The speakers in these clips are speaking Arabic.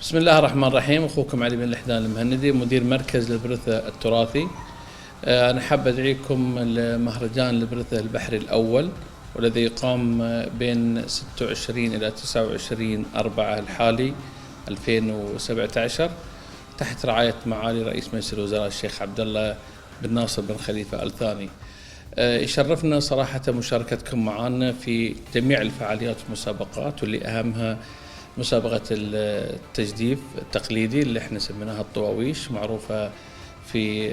بسم الله الرحمن الرحيم. اخوكم علي بن الحدان المهندي، مدير مركز البرثة التراثي. انا حاب ادعيكم لمهرجان البرثة البحري الاول، والذي يقام بين 26 الى 29/4 الحالي 2017 تحت رعاية معالي رئيس مجلس الوزراء الشيخ عبد الله بن ناصر بن خليفة آل ثاني. يشرفنا صراحة مشاركتكم معنا في جميع الفعاليات والمسابقات، واللي أهمها مسابقة التجديف التقليدي اللي احنا سميناها الطواويش، معروفة في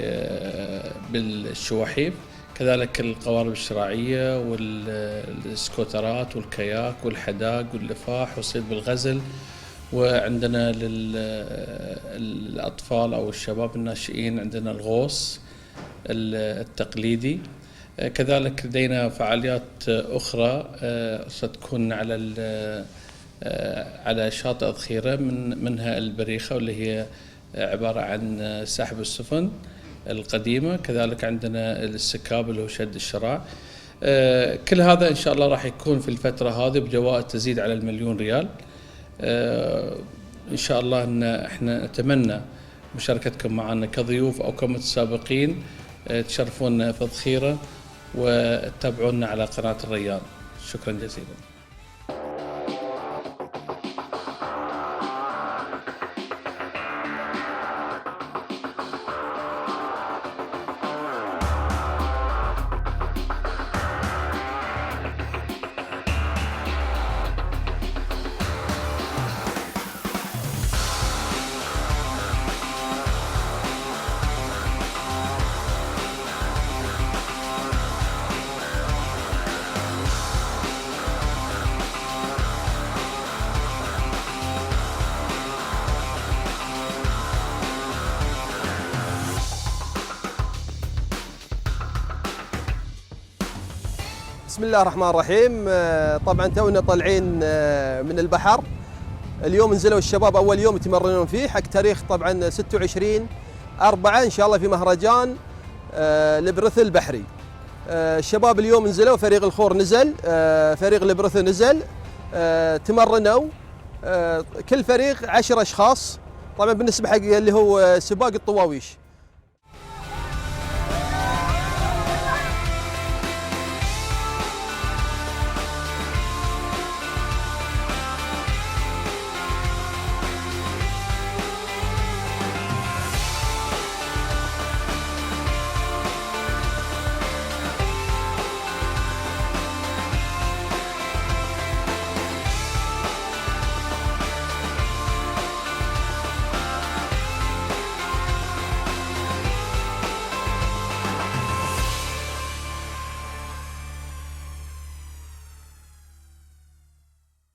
بالشواحيف، كذلك القوارب الشراعية والسكوترات والكياك والحداق واللفاح والصيد بالغزل. وعندنا للأطفال أو الشباب الناشئين عندنا الغوص التقليدي. كذلك لدينا فعاليات أخرى ستكون على شاطئ الظخيرة، منها البريخة واللي هي عبارة عن سحب السفن القديمة، كذلك عندنا السكاب اللي هو شد الشراع. كل هذا إن شاء الله راح يكون في الفترة هذه بجوائز تزيد على ال1,000,000 ريال. إن شاء الله إن إحنا نتمنى مشاركتكم معنا كضيوف أو كمتسابقين، تشرفونا في الظخيرة وتتابعونا على قناة الريان. شكرا جزيلا. بسم الله الرحمن الرحيم. طبعا تونا طالعين من البحر. اليوم نزلوا الشباب اول يوم يتمرنون فيه حق تاريخ طبعا 26/4 ان شاء الله في مهرجان البرث البحري. الشباب اليوم نزلوا، فريق الخور نزل، فريق البرث نزل، تمرنوا كل فريق 10 اشخاص. طبعا بالنسبه حق اللي هو سباق الطواويش